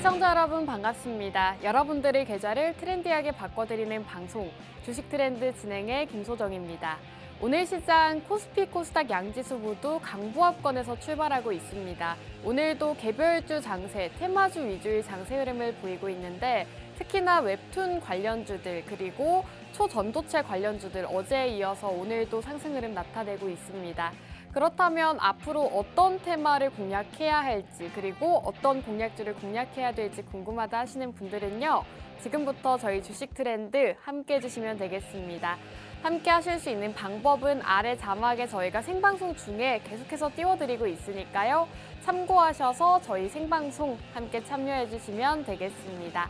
시청자 여러분 반갑습니다. 여러분들의 계좌를 트렌디하게 바꿔드리는 방송 주식 트렌드 진행의 김소정입니다. 오늘 시장 코스피 코스닥 양지수 모두 강보합권에서 출발하고 있습니다. 오늘도 개별주 장세, 테마주 위주의 장세 흐름을 보이고 있는데 특히나 웹툰 관련주들 그리고 초전도체 관련주들 어제에 이어서 오늘도 상승 흐름 나타내고 있습니다. 그렇다면 앞으로 어떤 테마를 공략해야 할지 그리고 어떤 공략주를 공략해야 될지 궁금하다 하시는 분들은요. 지금부터 저희 주식 트렌드 함께 해주시면 되겠습니다. 함께 하실 수 있는 방법은 아래 자막에 저희가 생방송 중에 계속해서 띄워드리고 있으니까요. 참고하셔서 저희 생방송 함께 참여해 주시면 되겠습니다.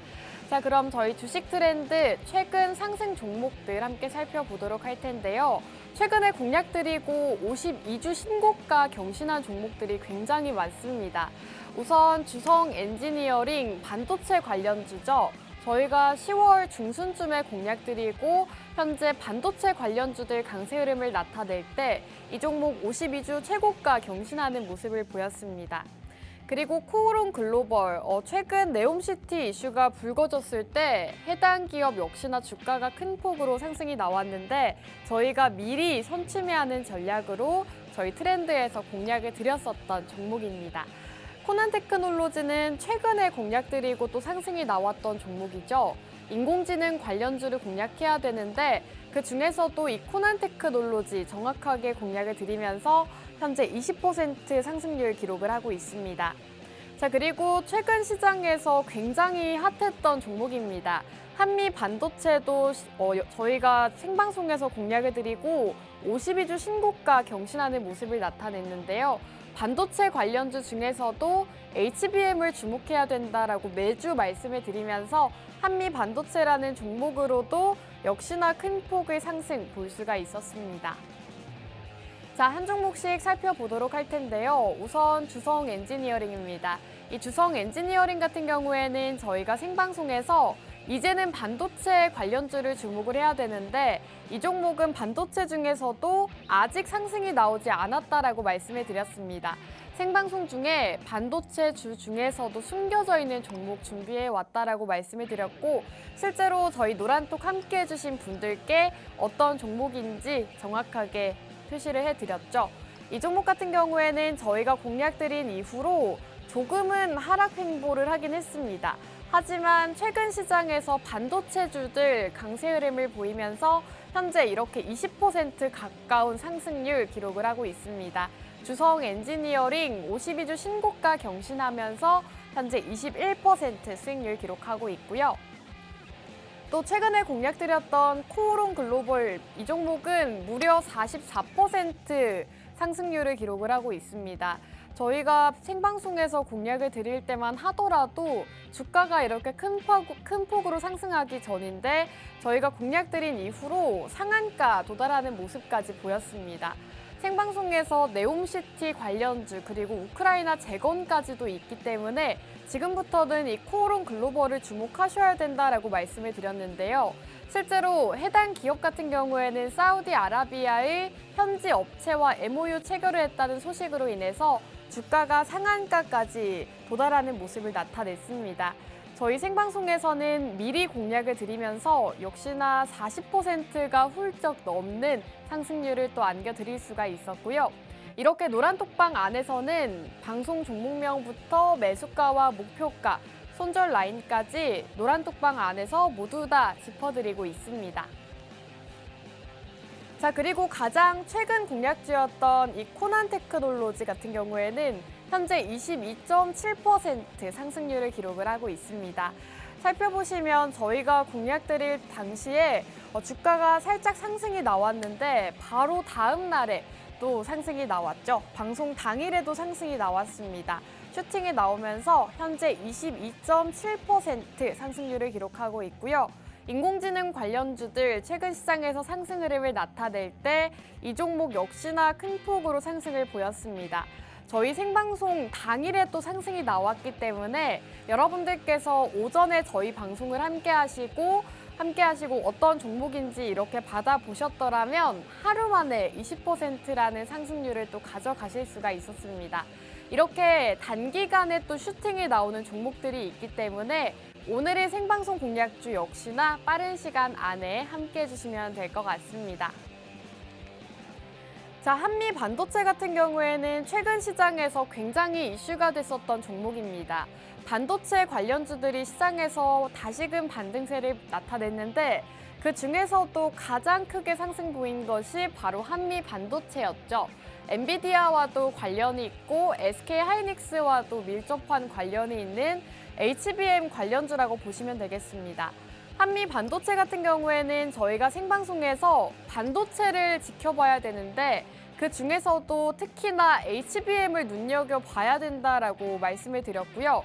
자, 그럼 저희 주식 트렌드 최근 상승 종목들 함께 살펴보도록 할 텐데요. 최근에 공략드리고 52주 신고가 경신한 종목들이 굉장히 많습니다. 우선 주성 엔지니어링 반도체 관련주죠. 저희가 10월 중순쯤에 공략드리고 현재 반도체 관련주들 강세 흐름을 나타낼 때 이 종목 52주 최고가 경신하는 모습을 보였습니다. 그리고 코오롱 글로벌, 최근 네옴시티 이슈가 불거졌을 때 해당 기업 역시나 주가가 큰 폭으로 상승이 나왔는데 저희가 미리 선취매하는 전략으로 저희 트렌드에서 공략을 드렸었던 종목입니다. 코난테크놀로지는 최근에 공략드리고 또 상승이 나왔던 종목이죠. 인공지능 관련주를 공략해야 되는데 그 중에서도 이 코난테크놀로지 정확하게 공략을 드리면서 현재 20% 상승률 기록을 하고 있습니다. 자, 그리고 최근 시장에서 굉장히 핫했던 종목입니다. 한미 반도체도 저희가 생방송에서 공략을 드리고 52주 신고가 경신하는 모습을 나타냈는데요. 반도체 관련주 중에서도 HBM을 주목해야 된다라고 매주 말씀을 드리면서 한미 반도체라는 종목으로도 역시나 큰 폭의 상승 볼 수가 있었습니다. 자, 한 종목씩 살펴보도록 할 텐데요. 우선 주성 엔지니어링입니다. 이 주성 엔지니어링 같은 경우에는 저희가 생방송에서 이제는 반도체 관련주를 주목을 해야 되는데 이 종목은 반도체 중에서도 아직 상승이 나오지 않았다라고 말씀을 드렸습니다. 생방송 중에 반도체 주 중에서도 숨겨져 있는 종목 준비해 왔다라고 말씀을 드렸고 실제로 저희 노란톡 함께 해주신 분들께 어떤 종목인지 정확하게 표시를 해드렸죠. 이 종목 같은 경우에는 저희가 공략드린 이후로 조금은 하락 횡보를 하긴 했습니다. 하지만 최근 시장에서 반도체주들 강세 흐름을 보이면서 현재 이렇게 20% 가까운 상승률 기록을 하고 있습니다. 주성 엔지니어링 52주 신고가 경신하면서 현재 21% 수익률 기록하고 있고요. 또 최근에 공략드렸던 코오롱 글로벌 이 종목은 무려 44% 상승률을 기록을 하고 있습니다. 저희가 생방송에서 공략을 드릴 때만 하더라도 주가가 이렇게 큰 폭으로 상승하기 전인데 저희가 공략드린 이후로 상한가 도달하는 모습까지 보였습니다. 생방송에서 네옴시티 관련주 그리고 우크라이나 재건까지도 있기 때문에 지금부터는 이 코오롱 글로벌을 주목하셔야 된다라고 말씀을 드렸는데요. 실제로 해당 기업 같은 경우에는 사우디아라비아의 현지 업체와 MOU 체결을 했다는 소식으로 인해서 주가가 상한가까지 도달하는 모습을 나타냈습니다. 저희 생방송에서는 미리 공략을 드리면서 역시나 40%가 훌쩍 넘는 상승률을 또 안겨드릴 수가 있었고요. 이렇게 노란톡방 안에서는 방송 종목명부터 매수가와 목표가, 손절 라인까지 노란톡방 안에서 모두 다 짚어드리고 있습니다. 자, 그리고 가장 최근 공략주였던 이 코난테크놀로지 같은 경우에는 현재 22.7% 상승률을 기록을 하고 있습니다. 살펴보시면 저희가 공략드릴 당시에 주가가 살짝 상승이 나왔는데 바로 다음 날에 또 상승이 나왔죠. 방송 당일에도 상승이 나왔습니다. 슈팅이 나오면서 현재 22.7% 상승률을 기록하고 있고요. 인공지능 관련주들 최근 시장에서 상승 흐름을 나타낼 때 이 종목 역시나 큰 폭으로 상승을 보였습니다. 저희 생방송 당일에 또 상승이 나왔기 때문에 여러분들께서 오전에 저희 방송을 함께 하시고 어떤 종목인지 이렇게 받아보셨더라면 하루 만에 20%라는 상승률을 또 가져가실 수가 있었습니다. 이렇게 단기간에 또 슈팅이 나오는 종목들이 있기 때문에 오늘의 생방송 공략주 역시나 빠른 시간 안에 함께 해주시면 될 것 같습니다. 자, 한미 반도체 같은 경우에는 최근 시장에서 굉장히 이슈가 됐었던 종목입니다. 반도체 관련주들이 시장에서 다시금 반등세를 나타냈는데 그 중에서도 가장 크게 상승 보인 것이 바로 한미 반도체였죠. 엔비디아와도 관련이 있고 SK하이닉스와도 밀접한 관련이 있는 HBM 관련주라고 보시면 되겠습니다. 한미 반도체 같은 경우에는 저희가 생방송에서 반도체를 지켜봐야 되는데 그 중에서도 특히나 HBM을 눈여겨봐야 된다라고 말씀을 드렸고요.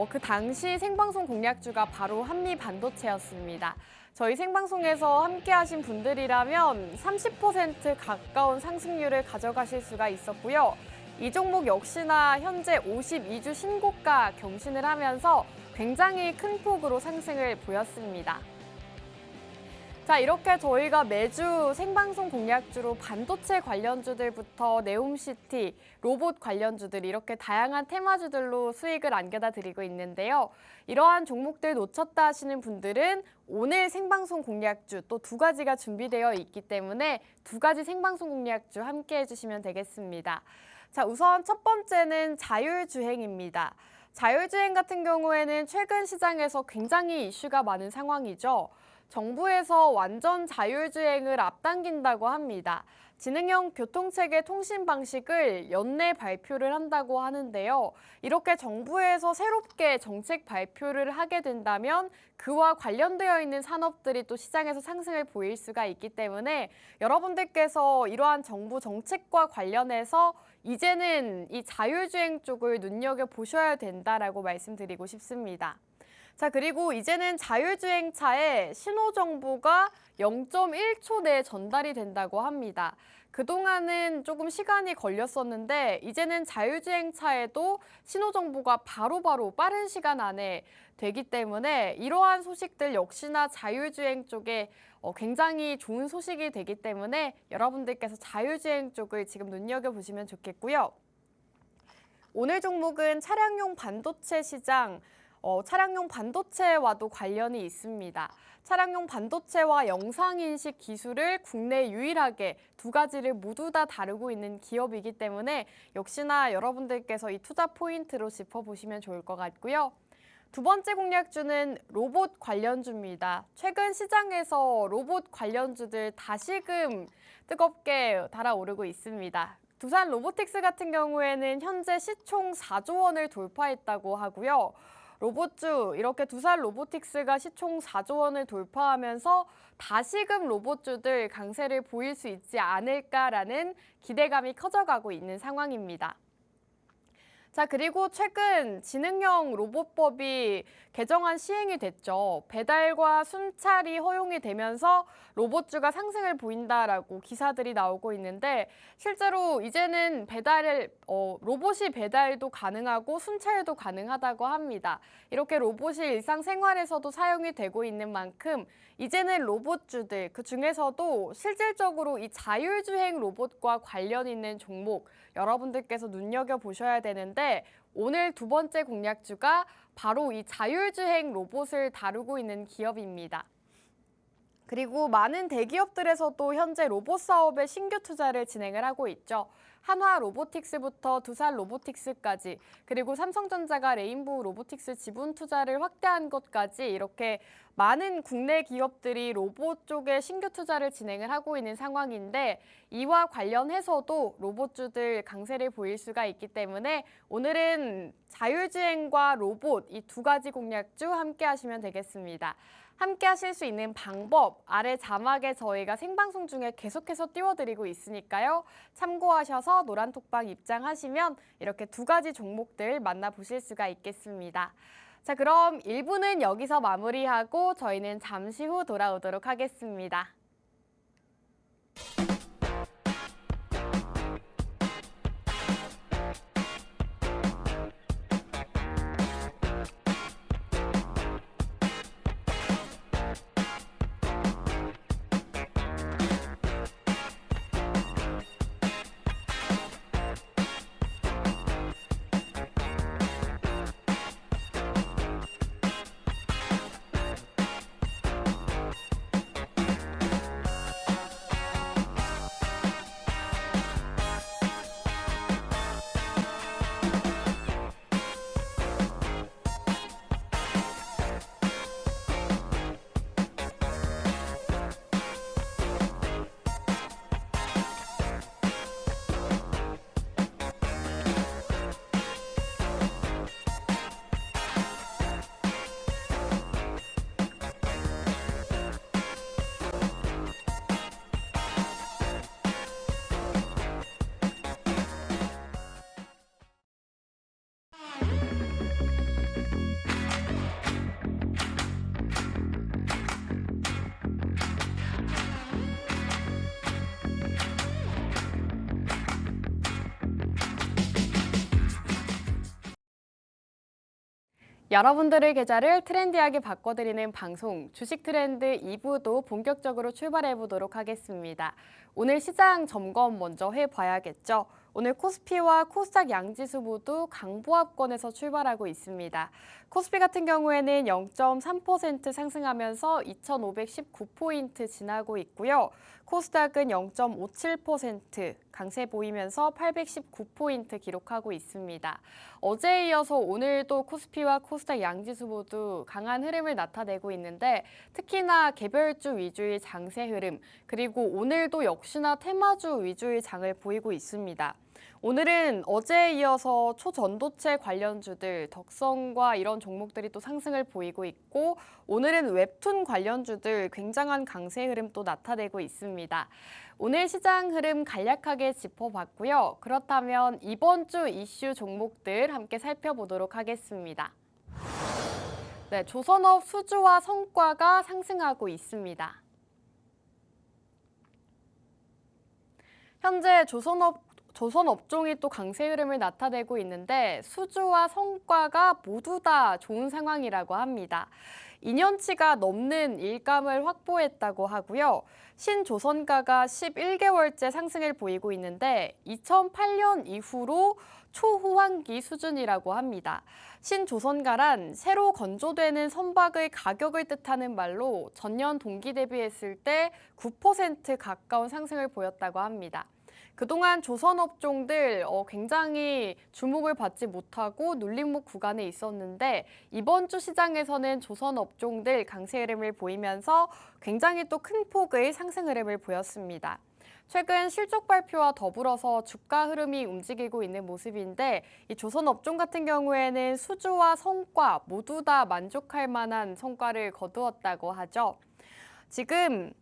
그 당시 생방송 공략주가 바로 한미 반도체였습니다. 저희 생방송에서 함께 하신 분들이라면 30% 가까운 상승률을 가져가실 수가 있었고요. 이 종목 역시나 현재 52주 신고가 경신을 하면서 굉장히 큰 폭으로 상승을 보였습니다. 자, 이렇게 저희가 매주 생방송 공략주로 반도체 관련주들부터 네옴시티, 로봇 관련주들 이렇게 다양한 테마주들로 수익을 안겨다 드리고 있는데요. 이러한 종목들 놓쳤다 하시는 분들은 오늘 생방송 공략주 또 두 가지가 준비되어 있기 때문에 두 가지 생방송 공략주 함께 해주시면 되겠습니다. 자, 우선 첫 번째는 자율주행입니다. 자율주행 같은 경우에는 최근 시장에서 굉장히 이슈가 많은 상황이죠. 정부에서 완전 자율주행을 앞당긴다고 합니다. 지능형 교통체계 통신 방식을 연내 발표를 한다고 하는데요. 이렇게 정부에서 새롭게 정책 발표를 하게 된다면 그와 관련되어 있는 산업들이 또 시장에서 상승을 보일 수가 있기 때문에 여러분들께서 이러한 정부 정책과 관련해서 이제는 이 자율주행 쪽을 눈여겨보셔야 된다라고 말씀드리고 싶습니다. 자, 그리고 이제는 자율주행차에 신호정보가 0.1초 내에 전달이 된다고 합니다. 그동안은 조금 시간이 걸렸었는데 이제는 자율주행차에도 신호정보가 바로바로 빠른 시간 안에 되기 때문에 이러한 소식들 역시나 자율주행 쪽에 굉장히 좋은 소식이 되기 때문에 여러분들께서 자율주행 쪽을 지금 눈여겨보시면 좋겠고요. 오늘 종목은 차량용 반도체 시장, 차량용 반도체와도 관련이 있습니다. 차량용 반도체와 영상인식 기술을 국내 유일하게 두 가지를 모두 다 다루고 있는 기업이기 때문에 역시나 여러분들께서 이 투자 포인트로 짚어보시면 좋을 것 같고요. 두 번째 공략주는 로봇 관련주입니다. 최근 시장에서 로봇 관련주들 다시금 뜨겁게 달아오르고 있습니다. 두산 로보틱스 같은 경우에는 현재 시총 4조 원을 돌파했다고 하고요. 로봇주, 이렇게 두산 로보틱스가 시총 4조 원을 돌파하면서 다시금 로봇주들 강세를 보일 수 있지 않을까라는 기대감이 커져가고 있는 상황입니다. 자, 그리고 최근 지능형 로봇법이 개정안 시행이 됐죠. 배달과 순찰이 허용이 되면서 로봇주가 상승을 보인다라고 기사들이 나오고 있는데 실제로 이제는 로봇이 배달도 가능하고 순찰도 가능하다고 합니다. 이렇게 로봇이 일상생활에서도 사용이 되고 있는 만큼 이제는 로봇주들, 그 중에서도 실질적으로 이 자율주행 로봇과 관련 있는 종목 여러분들께서 눈여겨보셔야 되는데 오늘 두 번째 공략주가 바로 이 자율주행 로봇을 다루고 있는 기업입니다. 그리고 많은 대기업들에서도 현재 로봇 사업에 신규 투자를 진행을 하고 있죠. 한화 로보틱스부터 두산 로보틱스까지 그리고 삼성전자가 레인보우 로보틱스 지분 투자를 확대한 것까지 이렇게 많은 국내 기업들이 로봇 쪽에 신규 투자를 진행을 하고 있는 상황인데 이와 관련해서도 로봇주들 강세를 보일 수가 있기 때문에 오늘은 자율주행과 로봇 이 두 가지 공략주 함께 하시면 되겠습니다. 함께 하실 수 있는 방법 아래 자막에 저희가 생방송 중에 계속해서 띄워드리고 있으니까요. 참고하셔서 노란톡방 입장하시면 이렇게 두 가지 종목들 만나보실 수가 있겠습니다. 자, 그럼 1부는 여기서 마무리하고 저희는 잠시 후 돌아오도록 하겠습니다. 여러분들의 계좌를 트렌디하게 바꿔드리는 방송 주식 트렌드 2부도 본격적으로 출발해 보도록 하겠습니다. 오늘 시장 점검 먼저 해봐야겠죠. 오늘 코스피와 코스닥 양지수 모두 강보합권에서 출발하고 있습니다. 코스피 같은 경우에는 0.3% 상승하면서 2,519포인트 지나고 있고요. 코스닥은 0.57% 강세 보이면서 819포인트 기록하고 있습니다. 어제에 이어서 오늘도 코스피와 코스닥 양지수 모두 강한 흐름을 나타내고 있는데 특히나 개별주 위주의 장세 흐름 그리고 오늘도 역시나 테마주 위주의 장을 보이고 있습니다. 오늘은 어제에 이어서 초전도체 관련주들, 덕성과 이런 종목들이 또 상승을 보이고 있고 오늘은 웹툰 관련주들 굉장한 강세 흐름 또 나타내고 있습니다. 오늘 시장 흐름 간략하게 짚어봤고요. 그렇다면 이번 주 이슈 종목들 함께 살펴보도록 하겠습니다. 네, 조선업 수주와 성과가 상승하고 있습니다. 현재 조선업종이 또 강세 흐름을 나타내고 있는데 수주와 성과가 모두 다 좋은 상황이라고 합니다. 2년치가 넘는 일감을 확보했다고 하고요. 신조선가가 11개월째 상승을 보이고 있는데 2008년 이후로 초호황기 수준이라고 합니다. 신조선가란 새로 건조되는 선박의 가격을 뜻하는 말로 전년 동기 대비했을 때 9% 가까운 상승을 보였다고 합니다. 그동안 조선업종들 굉장히 주목을 받지 못하고 눌림목 구간에 있었는데 이번 주 시장에서는 조선업종들 강세 흐름을 보이면서 굉장히 또 큰 폭의 상승 흐름을 보였습니다. 최근 실적 발표와 더불어서 주가 흐름이 움직이고 있는 모습인데 이 조선업종 같은 경우에는 수주와 성과 모두 다 만족할 만한 성과를 거두었다고 하죠. 지금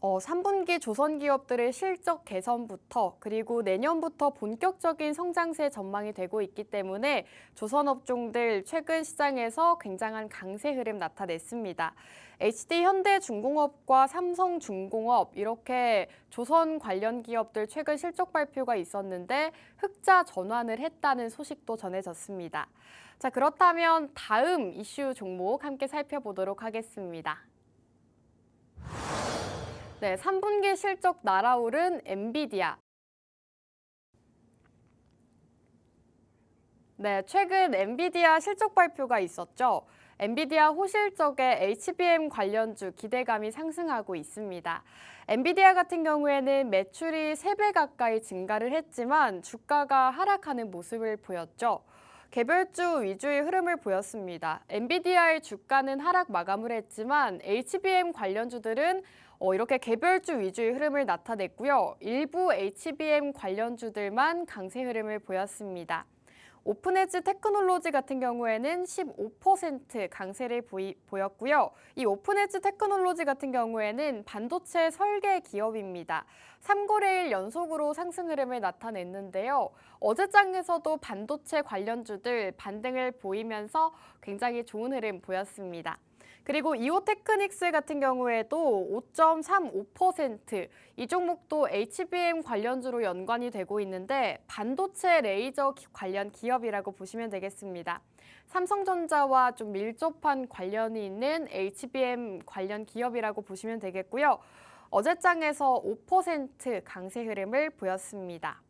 3분기 조선기업들의 실적 개선부터 그리고 내년부터 본격적인 성장세 전망이 되고 있기 때문에 조선업종들 최근 시장에서 굉장한 강세 흐름 나타냈습니다. HD현대중공업과 삼성중공업 이렇게 조선 관련 기업들 최근 실적 발표가 있었는데 흑자 전환을 했다는 소식도 전해졌습니다. 자, 그렇다면 다음 이슈 종목 함께 살펴보도록 하겠습니다. 네, 3분기 실적 날아오른 엔비디아. 네, 최근 엔비디아 실적 발표가 있었죠. 엔비디아 호실적의 HBM 관련주 기대감이 상승하고 있습니다. 엔비디아 같은 경우에는 매출이 3배 가까이 증가를 했지만 주가가 하락하는 모습을 보였죠. 개별주 위주의 흐름을 보였습니다. 엔비디아의 주가는 하락 마감을 했지만 HBM 관련주들은 이렇게 개별주 위주의 흐름을 나타냈고요. 일부 HBM 관련주들만 강세 흐름을 보였습니다. 오픈엣지 테크놀로지 같은 경우에는 15% 강세를 보였고요. 이 오픈엣지 테크놀로지 같은 경우에는 반도체 설계 기업입니다. 3거래일 연속으로 상승 흐름을 나타냈는데요. 어제장에서도 반도체 관련주들 반등을 보이면서 굉장히 좋은 흐름 보였습니다. 그리고 이오테크닉스 같은 경우에도 5.35%, 이 종목도 HBM 관련주로 연관이 되고 있는데 반도체 레이저 관련 기업이라고 보시면 되겠습니다. 삼성전자와 좀 밀접한 관련이 있는 HBM 관련 기업이라고 보시면 되겠고요. 어제장에서 5% 강세 흐름을 보였습니다.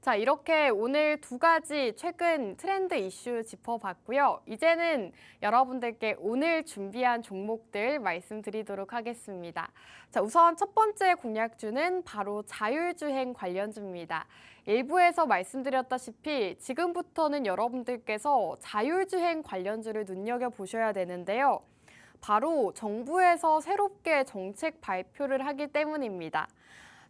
자, 이렇게 오늘 두 가지 최근 트렌드 이슈 짚어봤고요. 이제는 여러분들께 오늘 준비한 종목들 말씀드리도록 하겠습니다. 자, 우선 첫 번째 공략주는 바로 자율주행 관련주입니다. 일부에서 말씀드렸다시피 지금부터는 여러분들께서 자율주행 관련주를 눈여겨보셔야 되는데요. 바로 정부에서 새롭게 정책 발표를 하기 때문입니다.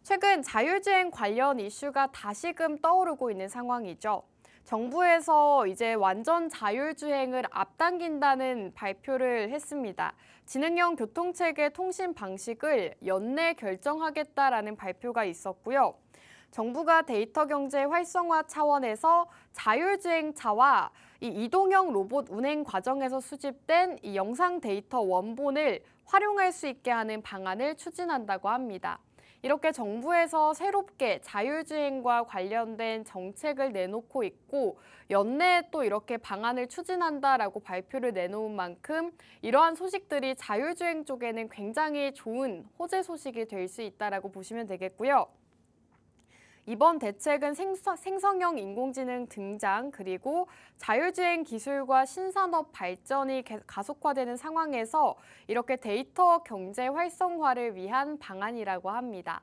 최근 자율주행 관련 이슈가 다시금 떠오르고 있는 상황이죠. 정부에서 이제 완전 자율주행을 앞당긴다는 발표를 했습니다. 지능형 교통체계 통신 방식을 연내 결정하겠다라는 발표가 있었고요. 정부가 데이터 경제 활성화 차원에서 자율주행차와 이 이동형 로봇 운행 과정에서 수집된 이 영상 데이터 원본을 활용할 수 있게 하는 방안을 추진한다고 합니다. 이렇게 정부에서 새롭게 자율주행과 관련된 정책을 내놓고 있고 연내에 또 이렇게 방안을 추진한다라고 발표를 내놓은 만큼 이러한 소식들이 자율주행 쪽에는 굉장히 좋은 호재 소식이 될 수 있다라고 보시면 되겠고요. 이번 대책은 생성형 인공지능 등장 그리고 자율주행 기술과 신산업 발전이 가속화되는 상황에서 이렇게 데이터 경제 활성화를 위한 방안이라고 합니다.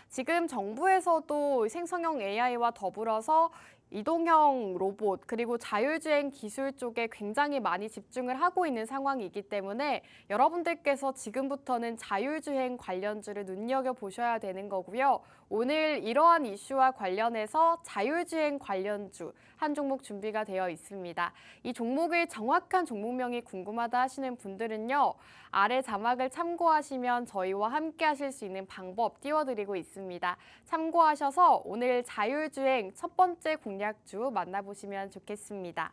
지금 정부에서도 생성형 AI와 더불어서 이동형 로봇 그리고 자율주행 기술 쪽에 굉장히 많이 집중을 하고 있는 상황이기 때문에 여러분들께서 지금부터는 자율주행 관련주를 눈여겨보셔야 되는 거고요. 오늘 이러한 이슈와 관련해서 자율주행 관련주 한 종목 준비가 되어 있습니다. 이 종목의 정확한 종목명이 궁금하다 하시는 분들은요. 아래 자막을 참고하시면 저희와 함께 하실 수 있는 방법 띄워드리고 있습니다. 참고하셔서 오늘 자율주행 첫 번째 공략주 만나보시면 좋겠습니다.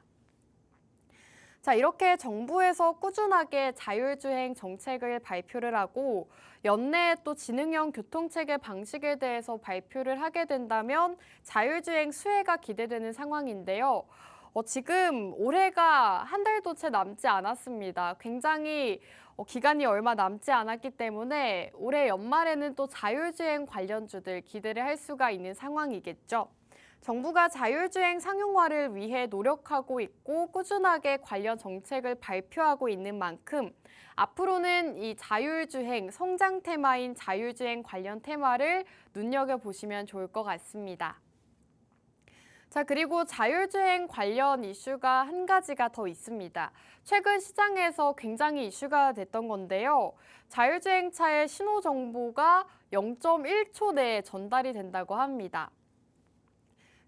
자, 이렇게 정부에서 꾸준하게 자율주행 정책을 발표를 하고 연내에 또 지능형 교통체계 방식에 대해서 발표를 하게 된다면 자율주행 수혜가 기대되는 상황인데요. 지금 올해가 한 달도 채 남지 않았습니다. 굉장히 기간이 얼마 남지 않았기 때문에 올해 연말에는 또 자율주행 관련주들 기대를 할 수가 있는 상황이겠죠. 정부가 자율주행 상용화를 위해 노력하고 있고 꾸준하게 관련 정책을 발표하고 있는 만큼 앞으로는 이 자율주행 성장 테마인 자율주행 관련 테마를 눈여겨보시면 좋을 것 같습니다. 자, 그리고 자율주행 관련 이슈가 한 가지가 더 있습니다. 최근 시장에서 굉장히 이슈가 됐던 건데요. 자율주행차의 신호 정보가 0.1초 내에 전달이 된다고 합니다.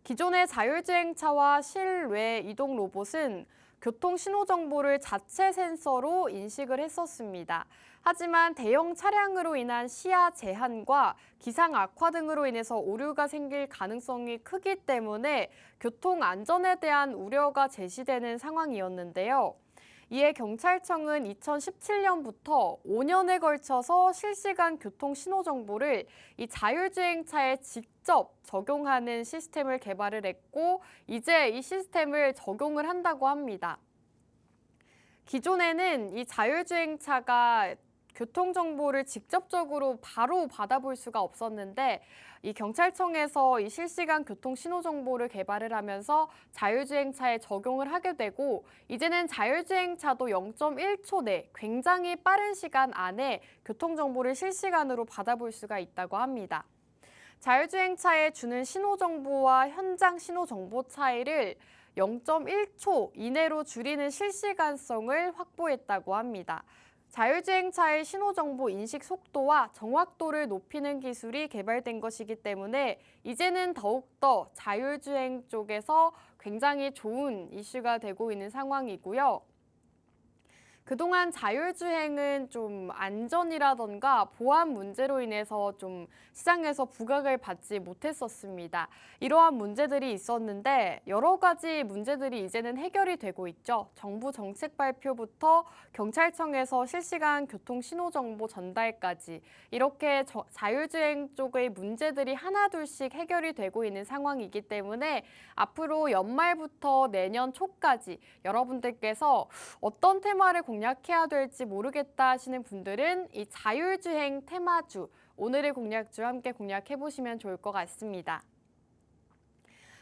기존의 자율주행차와 실외 이동 로봇은 교통 신호 정보를 자체 센서로 인식을 했었습니다. 하지만 대형 차량으로 인한 시야 제한과 기상 악화 등으로 인해서 오류가 생길 가능성이 크기 때문에 교통 안전에 대한 우려가 제시되는 상황이었는데요. 이에 경찰청은 2017년부터 5년에 걸쳐서 실시간 교통 신호 정보를 이 자율주행차에 직접 적용하는 시스템을 개발을 했고 이제 이 시스템을 적용을 한다고 합니다. 기존에는 이 자율주행차가 교통정보를 직접적으로 바로 받아볼 수가 없었는데 이 경찰청에서 이 실시간 교통 신호 정보를 개발을 하면서 자율주행차에 적용을 하게 되고 이제는 자율주행차도 0.1초 내 굉장히 빠른 시간 안에 교통정보를 실시간으로 받아볼 수가 있다고 합니다. 자율주행차에 주는 신호 정보와 현장 신호 정보 차이를 0.1초 이내로 줄이는 실시간성을 확보했다고 합니다. 자율주행차의 신호정보 인식 속도와 정확도를 높이는 기술이 개발된 것이기 때문에 이제는 더욱더 자율주행 쪽에서 굉장히 좋은 이슈가 되고 있는 상황이고요. 그동안 자율주행은 좀 안전이라던가 보안 문제로 인해서 좀 시장에서 부각을 받지 못했었습니다. 이러한 문제들이 있었는데 여러 가지 문제들이 이제는 해결이 되고 있죠. 정부 정책 발표부터 경찰청에서 실시간 교통 신호 정보 전달까지 이렇게 자율주행 쪽의 문제들이 하나둘씩 해결이 되고 있는 상황이기 때문에 앞으로 연말부터 내년 초까지 여러분들께서 어떤 테마를 공략해야 될지 모르겠다 하시는 분들은 이 자율주행 테마주, 오늘의 공략주 함께 공략해 보시면 좋을 것 같습니다.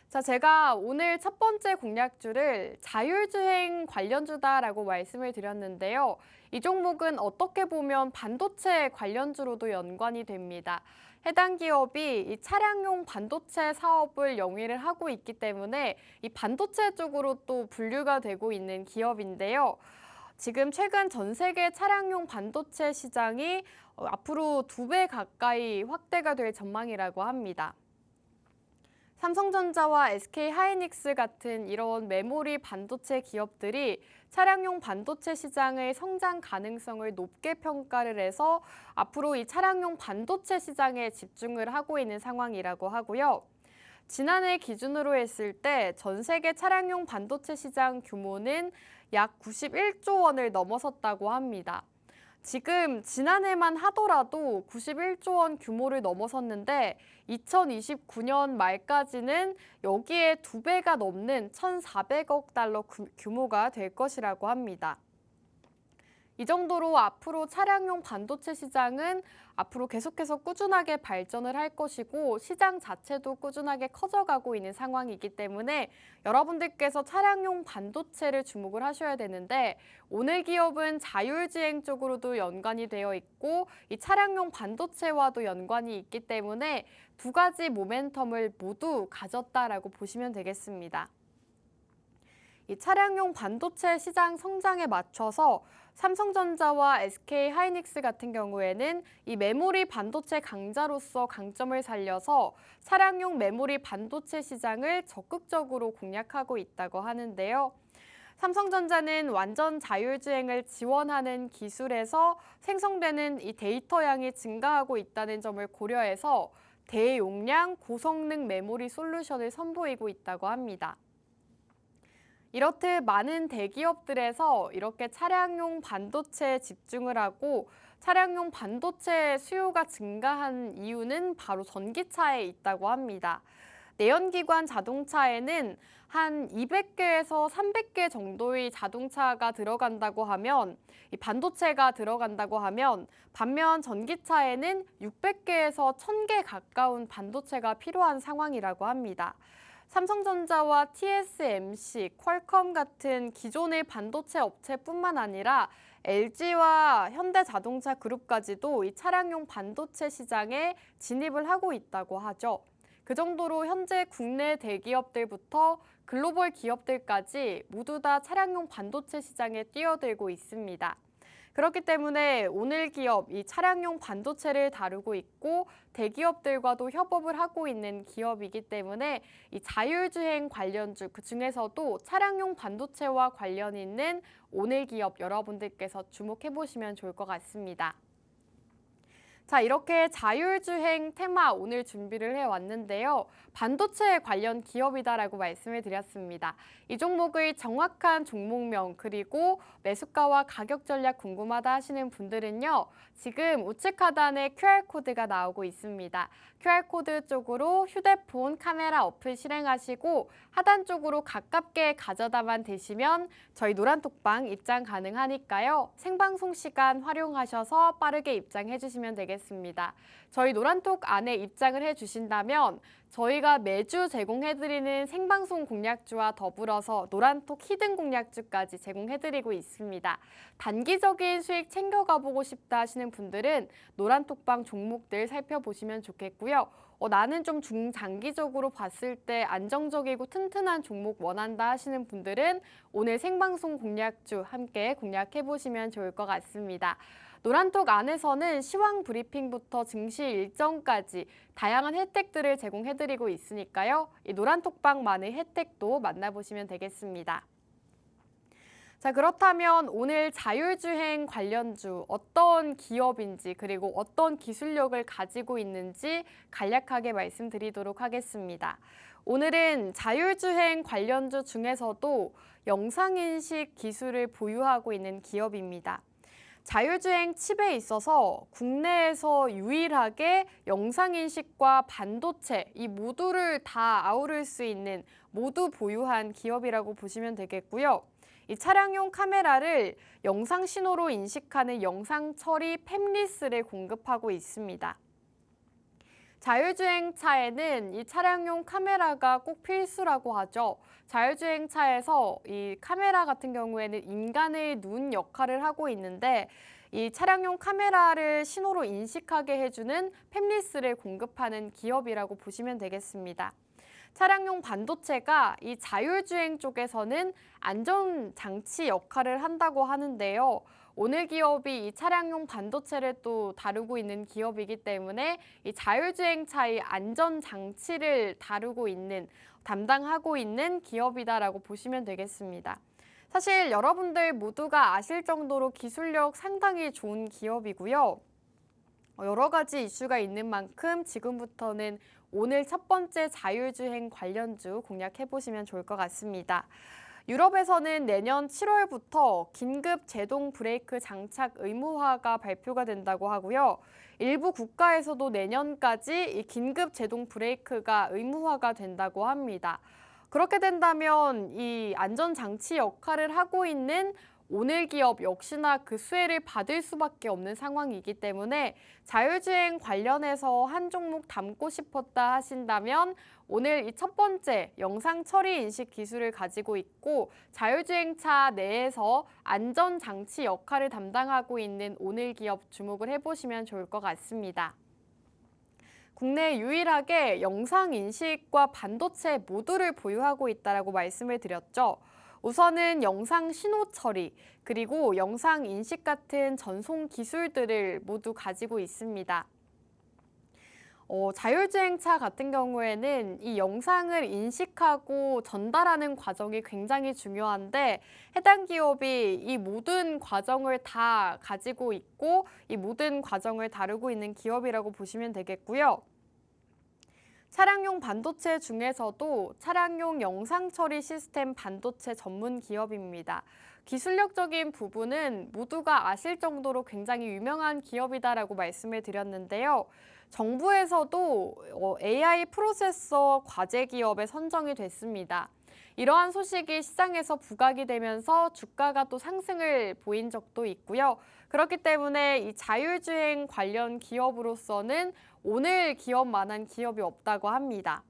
자, 제가 오늘 첫 번째 공략주를 자율주행 관련주다라고 말씀을 드렸는데요. 이 종목은 어떻게 보면 반도체 관련주로도 연관이 됩니다. 해당 기업이 이 차량용 반도체 사업을 영위를 하고 있기 때문에 이 반도체 쪽으로 또 분류가 되고 있는 기업인데요. 지금 최근 전 세계 차량용 반도체 시장이 앞으로 2배 가까이 확대가 될 전망이라고 합니다. 삼성전자와 SK하이닉스 같은 이런 메모리 반도체 기업들이 차량용 반도체 시장의 성장 가능성을 높게 평가를 해서 앞으로 이 차량용 반도체 시장에 집중을 하고 있는 상황이라고 하고요. 지난해 기준으로 했을 때 전 세계 차량용 반도체 시장 규모는 약 91조 원을 넘어섰다고 합니다. 지금 지난해만 하더라도 91조 원 규모를 넘어섰는데 2029년 말까지는 여기에 2배가 넘는 1,400억 달러 규모가 될 것이라고 합니다. 이 정도로 앞으로 차량용 반도체 시장은 앞으로 계속해서 꾸준하게 발전을 할 것이고 시장 자체도 꾸준하게 커져가고 있는 상황이기 때문에 여러분들께서 차량용 반도체를 주목을 하셔야 되는데 오늘 기업은 자율주행 쪽으로도 연관이 되어 있고 이 차량용 반도체와도 연관이 있기 때문에 두 가지 모멘텀을 모두 가졌다라고 보시면 되겠습니다. 이 차량용 반도체 시장 성장에 맞춰서 삼성전자와 SK하이닉스 같은 경우에는 이 메모리 반도체 강자로서 강점을 살려서 차량용 메모리 반도체 시장을 적극적으로 공략하고 있다고 하는데요. 삼성전자는 완전 자율주행을 지원하는 기술에서 생성되는 이 데이터 양이 증가하고 있다는 점을 고려해서 대용량 고성능 메모리 솔루션을 선보이고 있다고 합니다. 이렇듯 많은 대기업들에서 이렇게 차량용 반도체에 집중을 하고 차량용 반도체 수요가 증가한 이유는 바로 전기차에 있다고 합니다. 내연기관 자동차에는 한 200개에서 300개 정도의 자동차가 들어간다고 하면, 이 반도체가 들어간다고 하면, 반면 전기차에는 600개에서 1000개 가까운 반도체가 필요한 상황이라고 합니다. 삼성전자와 TSMC, 퀄컴 같은 기존의 반도체 업체뿐만 아니라 LG와 현대자동차 그룹까지도 이 차량용 반도체 시장에 진입을 하고 있다고 하죠. 그 정도로 현재 국내 대기업들부터 글로벌 기업들까지 모두 다 차량용 반도체 시장에 뛰어들고 있습니다. 그렇기 때문에 오늘 기업, 이 차량용 반도체를 다루고 있고 대기업들과도 협업을 하고 있는 기업이기 때문에 이 자율주행 관련주, 그 중에서도 차량용 반도체와 관련 있는 오늘 기업 여러분들께서 주목해 보시면 좋을 것 같습니다. 자, 이렇게 자율주행 테마 오늘 준비를 해왔는데요. 반도체 관련 기업이다라고 말씀을 드렸습니다. 이 종목의 정확한 종목명 그리고 매수가와 가격 전략 궁금하다 하시는 분들은요. 지금 우측 하단에 QR코드가 나오고 있습니다. QR코드 쪽으로 휴대폰 카메라 어플 실행하시고 하단 쪽으로 가깝게 가져다만 대시면 저희 노란톡방 입장 가능하니까요. 생방송 시간 활용하셔서 빠르게 입장해 주시면 되겠습니다. 저희 노란톡 안에 입장을 해주신다면 저희가 매주 제공해드리는 생방송 공략주와 더불어서 노란톡 히든 공략주까지 제공해드리고 있습니다. 단기적인 수익 챙겨가보고 싶다 하시는 분들은 노란톡방 종목들 살펴보시면 좋겠고요. 나는 좀 중장기적으로 봤을 때 안정적이고 튼튼한 종목 원한다 하시는 분들은 오늘 생방송 공략주 함께 공략해보시면 좋을 것 같습니다. 노란톡 안에서는 시황 브리핑부터 증시 일정까지 다양한 혜택들을 제공해드리고 있으니까요. 이 노란톡방만의 혜택도 만나보시면 되겠습니다. 자, 그렇다면 오늘 자율주행 관련주 어떤 기업인지 그리고 어떤 기술력을 가지고 있는지 간략하게 말씀드리도록 하겠습니다. 오늘은 자율주행 관련주 중에서도 영상인식 기술을 보유하고 있는 기업입니다. 자율주행 칩에 있어서 국내에서 유일하게 영상인식과 반도체 이 모두를 다 아우를 수 있는 모두 보유한 기업이라고 보시면 되겠고요. 이 차량용 카메라를 영상 신호로 인식하는 영상 처리 팹리스를 공급하고 있습니다. 자율주행차에는 이 차량용 카메라가 꼭 필수라고 하죠. 자율주행차에서 이 카메라 같은 경우에는 인간의 눈 역할을 하고 있는데 이 차량용 카메라를 신호로 인식하게 해주는 팹리스를 공급하는 기업이라고 보시면 되겠습니다. 차량용 반도체가 이 자율주행 쪽에서는 안전장치 역할을 한다고 하는데요. 오늘 기업이 이 차량용 반도체를 또 다루고 있는 기업이기 때문에 이 자율주행차의 안전장치를 담당하고 있는 기업이다라고 보시면 되겠습니다. 사실 여러분들 모두가 아실 정도로 기술력 상당히 좋은 기업이고요. 여러 가지 이슈가 있는 만큼 지금부터는 오늘 첫 번째 자율주행 관련주 공략해 보시면 좋을 것 같습니다. 유럽에서는 내년 7월부터 긴급 제동 브레이크 장착 의무화가 발표가 된다고 하고요. 일부 국가에서도 내년까지 이 긴급 제동 브레이크가 의무화가 된다고 합니다. 그렇게 된다면 이 안전장치 역할을 하고 있는 오늘 기업 역시나 그 수혜를 받을 수밖에 없는 상황이기 때문에 자율주행 관련해서 한 종목 담고 싶었다 하신다면 오늘 이 첫 번째 영상 처리 인식 기술을 가지고 있고 자율주행차 내에서 안전장치 역할을 담당하고 있는 오늘 기업 주목을 해보시면 좋을 것 같습니다. 국내 유일하게 영상 인식과 반도체 모두를 보유하고 있다고 말씀을 드렸죠. 우선은 영상 신호 처리, 그리고 영상 인식 같은 전송 기술들을 모두 가지고 있습니다. 자율주행차 같은 경우에는 이 영상을 인식하고 전달하는 과정이 굉장히 중요한데 해당 기업이 이 모든 과정을 다 가지고 있고 이 모든 과정을 다루고 있는 기업이라고 보시면 되겠고요. 차량용 반도체 중에서도 차량용 영상 처리 시스템 반도체 전문 기업입니다. 기술력적인 부분은 모두가 아실 정도로 굉장히 유명한 기업이다라고 말씀을 드렸는데요. 정부에서도 AI 프로세서 과제 기업에 선정이 됐습니다. 이러한 소식이 시장에서 부각이 되면서 주가가 또 상승을 보인 적도 있고요. 그렇기 때문에 이 자율주행 관련 기업으로서는 오늘 기업만한 기업이 없다고 합니다.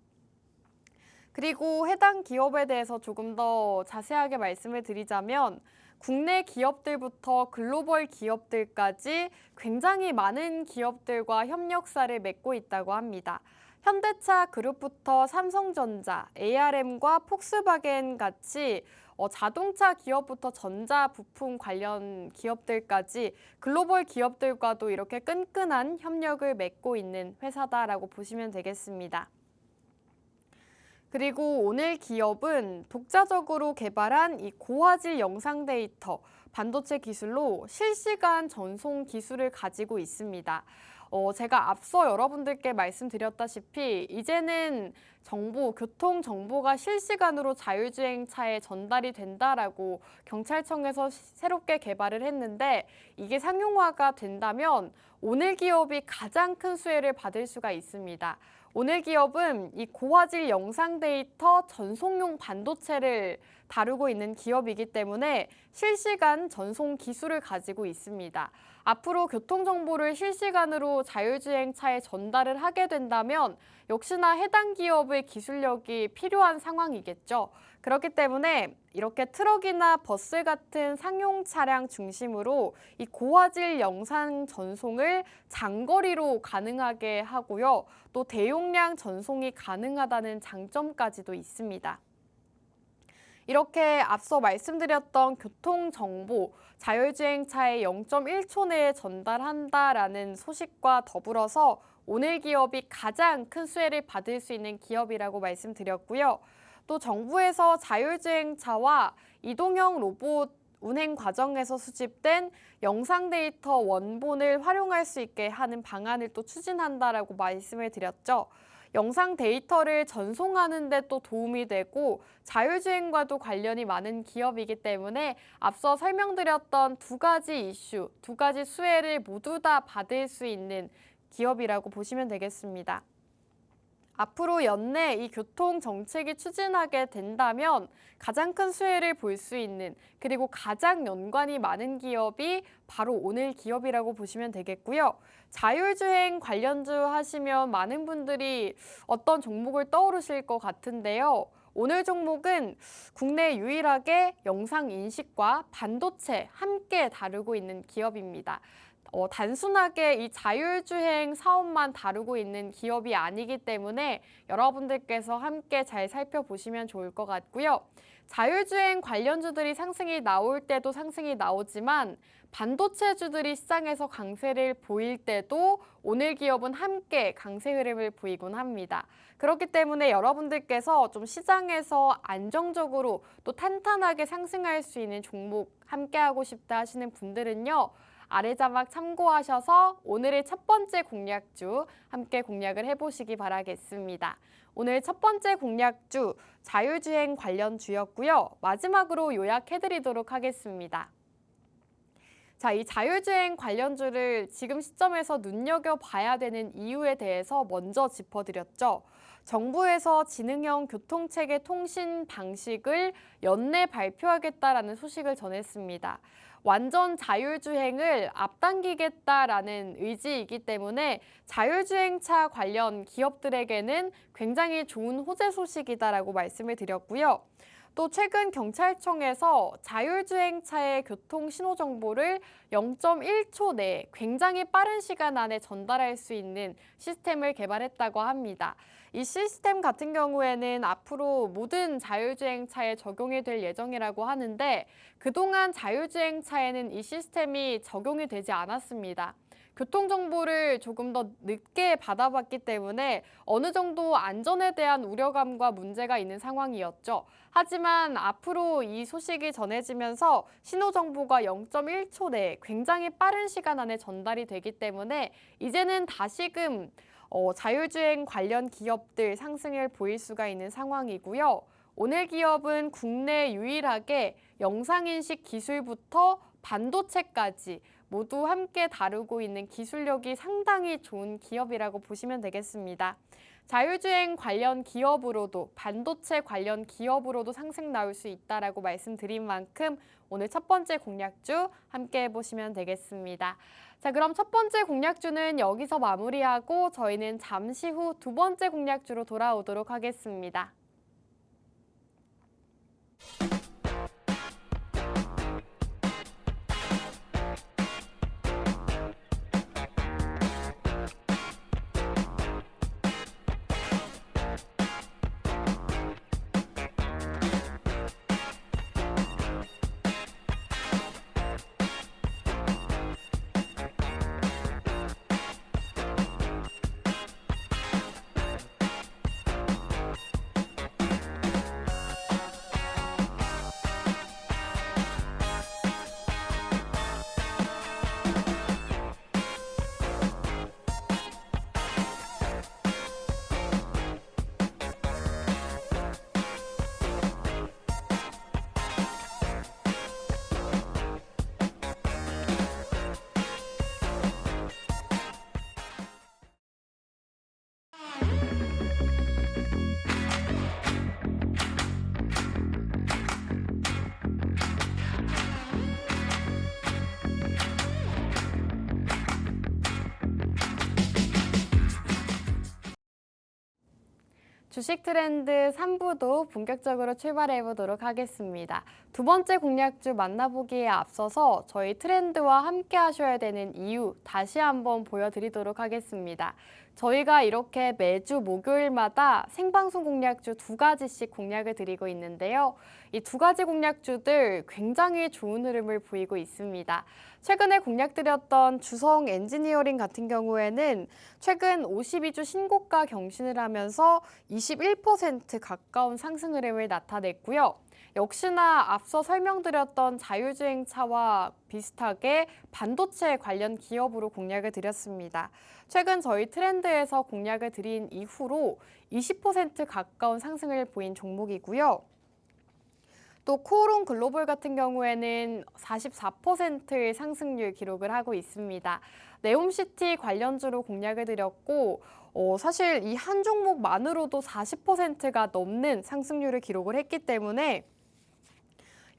그리고 해당 기업에 대해서 조금 더 자세하게 말씀을 드리자면 국내 기업들부터 글로벌 기업들까지 굉장히 많은 기업들과 협력사를 맺고 있다고 합니다. 현대차 그룹부터 삼성전자, ARM과 폭스바겐 같이 자동차 기업부터 전자 부품 관련 기업들까지 글로벌 기업들과도 이렇게 끈끈한 협력을 맺고 있는 회사다라고 보시면 되겠습니다. 그리고 오늘 기업은 독자적으로 개발한 이 고화질 영상 데이터, 반도체 기술로 실시간 전송 기술을 가지고 있습니다. 제가 앞서 여러분들께 말씀드렸다시피 이제는 교통 정보가 실시간으로 자율주행차에 전달이 된다라고 경찰청에서 새롭게 개발을 했는데 이게 상용화가 된다면 오늘 기업이 가장 큰 수혜를 받을 수가 있습니다. 오늘 기업은 이 고화질 영상 데이터 전송용 반도체를 다루고 있는 기업이기 때문에 실시간 전송 기술을 가지고 있습니다. 앞으로 교통정보를 실시간으로 자율주행차에 전달을 하게 된다면 역시나 해당 기업의 기술력이 필요한 상황이겠죠. 그렇기 때문에 이렇게 트럭이나 버스 같은 상용 차량 중심으로 이 고화질 영상 전송을 장거리로 가능하게 하고요. 또 대용량 전송이 가능하다는 장점까지도 있습니다. 이렇게 앞서 말씀드렸던 교통정보, 자율주행차에 0.1초 내에 전달한다라는 소식과 더불어서 오늘 기업이 가장 큰 수혜를 받을 수 있는 기업이라고 말씀드렸고요. 또 정부에서 자율주행차와 이동형 로봇 운행 과정에서 수집된 영상 데이터 원본을 활용할 수 있게 하는 방안을 또 추진한다라고 말씀을 드렸죠. 영상 데이터를 전송하는 데 또 도움이 되고 자율주행과도 관련이 많은 기업이기 때문에 앞서 설명드렸던 두 가지 이슈, 두 가지 수혜를 모두 다 받을 수 있는 기업이라고 보시면 되겠습니다. 앞으로 연내 이 교통 정책이 추진하게 된다면 가장 큰 수혜를 볼 수 있는 그리고 가장 연관이 많은 기업이 바로 오늘 기업이라고 보시면 되겠고요. 자율주행 관련주 하시면 많은 분들이 어떤 종목을 떠오르실 것 같은데요. 오늘 종목은 국내 유일하게 영상 인식과 반도체 함께 다루고 있는 기업입니다. 단순하게 이 자율주행 사업만 다루고 있는 기업이 아니기 때문에 여러분들께서 함께 잘 살펴보시면 좋을 것 같고요. 자율주행 관련주들이 상승이 나올 때도 상승이 나오지만 반도체주들이 시장에서 강세를 보일 때도 오늘 기업은 함께 강세 흐름을 보이곤 합니다. 그렇기 때문에 여러분들께서 좀 시장에서 안정적으로 또 탄탄하게 상승할 수 있는 종목 함께 하고 싶다 하시는 분들은요. 아래 자막 참고하셔서 오늘의 첫 번째 공략주 함께 공략을 해보시기 바라겠습니다. 오늘 첫 번째 공략주 자율주행 관련주였고요. 마지막으로 요약해드리도록 하겠습니다. 자, 이 자율주행 관련주를 지금 시점에서 눈여겨봐야 되는 이유에 대해서 먼저 짚어드렸죠. 정부에서 지능형 교통체계 통신 방식을 연내 발표하겠다라는 소식을 전했습니다. 완전 자율주행을 앞당기겠다라는 의지이기 때문에 자율주행차 관련 기업들에게는 굉장히 좋은 호재 소식이다라고 말씀을 드렸고요. 또 최근 경찰청에서 자율주행차의 교통 신호 정보를 0.1초 내에 굉장히 빠른 시간 안에 전달할 수 있는 시스템을 개발했다고 합니다. 이 시스템 같은 경우에는 앞으로 모든 자율주행차에 적용이 될 예정이라고 하는데 그동안 자율주행차에는 이 시스템이 적용이 되지 않았습니다. 교통정보를 조금 더 늦게 받아봤기 때문에 어느 정도 안전에 대한 우려감과 문제가 있는 상황이었죠. 하지만 앞으로 이 소식이 전해지면서 신호정보가 0.1초 내에 굉장히 빠른 시간 안에 전달이 되기 때문에 이제는 다시금 자율주행 관련 기업들 상승을 보일 수가 있는 상황이고요. 오늘 기업은 국내 유일하게 영상인식 기술부터 반도체까지 모두 함께 다루고 있는 기술력이 상당히 좋은 기업이라고 보시면 되겠습니다. 자율주행 관련 기업으로도 반도체 관련 기업으로도 상승 나올 수 있다라고 말씀드린 만큼 오늘 첫 번째 공략주 함께 해보시면 되겠습니다. 자, 그럼 첫 번째 공략주는 여기서 마무리하고 저희는 잠시 후 두 번째 공략주로 돌아오도록 하겠습니다. 주식 트렌드 3부도 본격적으로 출발해 보도록 하겠습니다. 두 번째 공략주 만나보기에 앞서서 저희 트렌드와 함께 하셔야 되는 이유 다시 한번 보여드리도록 하겠습니다. 저희가 이렇게 매주 목요일마다 생방송 공략주 두 가지씩 공략을 드리고 있는데요. 이 두 가지 공략주들 굉장히 좋은 흐름을 보이고 있습니다. 최근에 공략드렸던 주성 엔지니어링 같은 경우에는 최근 52주 신고가 경신을 하면서 21% 가까운 상승 흐름을 나타냈고요. 역시나 앞서 설명드렸던 자율주행차와 비슷하게 반도체 관련 기업으로 공략을 드렸습니다. 최근 저희 트렌드에서 공략을 드린 이후로 20% 가까운 상승을 보인 종목이고요. 또 코오롱 글로벌 같은 경우에는 44%의 상승률 기록을 하고 있습니다. 네옴시티 관련주로 공략을 드렸고 사실 이 한 종목만으로도 40%가 넘는 상승률을 기록을 했기 때문에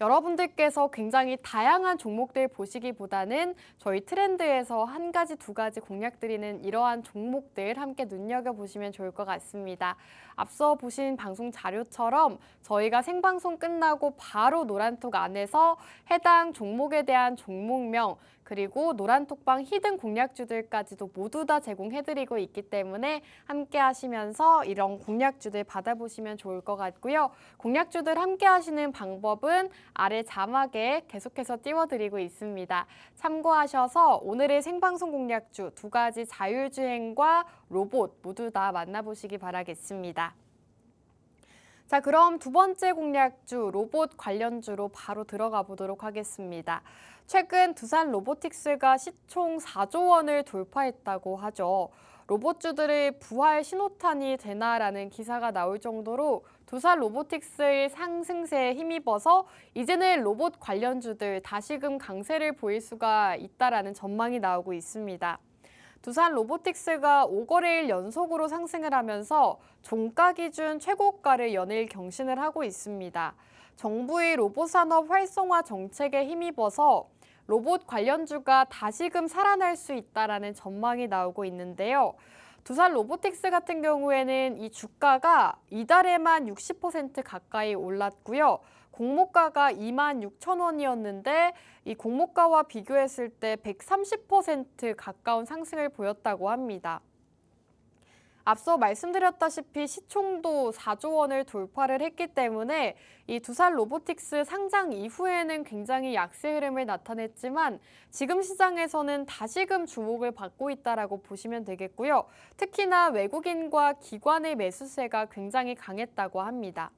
여러분들께서 굉장히 다양한 종목들 보시기보다는 저희 트렌드에서 한 가지, 두 가지 공략드리는 이러한 종목들 함께 눈여겨보시면 좋을 것 같습니다. 앞서 보신 방송 자료처럼 저희가 생방송 끝나고 바로 노란톡 안에서 해당 종목에 대한 종목명 그리고 노란톡방 히든 공략주들까지도 모두 다 제공해드리고 있기 때문에 함께 하시면서 이런 공략주들 받아보시면 좋을 것 같고요. 공략주들 함께 하시는 방법은 아래 자막에 계속해서 띄워드리고 있습니다. 참고하셔서 오늘의 생방송 공략주 두 가지 자율주행과 로봇 모두 다 만나보시기 바라겠습니다. 자, 그럼 두 번째 공략주 로봇 관련주로 바로 들어가 보도록 하겠습니다. 최근 두산 로보틱스가 시총 4조 원을 돌파했다고 하죠. 로봇주들의 부활 신호탄이 되나라는 기사가 나올 정도로 두산 로보틱스의 상승세에 힘입어서 이제는 로봇 관련주들 다시금 강세를 보일 수가 있다라는 전망이 나오고 있습니다. 두산 로보틱스가 5거래일 연속으로 상승을 하면서 종가 기준 최고가를 연일 경신을 하고 있습니다. 정부의 로봇 산업 활성화 정책에 힘입어서 로봇 관련주가 다시금 살아날 수 있다라는 전망이 나오고 있는데요. 두산 로보틱스 같은 경우에는 이 주가가 이달에만 60% 가까이 올랐고요. 공모가가 26,000원이었는데 이 공모가와 비교했을 때 130% 가까운 상승을 보였다고 합니다. 앞서 말씀드렸다시피 시총도 4조 원을 돌파를 했기 때문에 이 두산 로보틱스 상장 이후에는 굉장히 약세 흐름을 나타냈지만 지금 시장에서는 다시금 주목을 받고 있다라고 보시면 되겠고요. 특히나 외국인과 기관의 매수세가 굉장히 강했다고 합니다.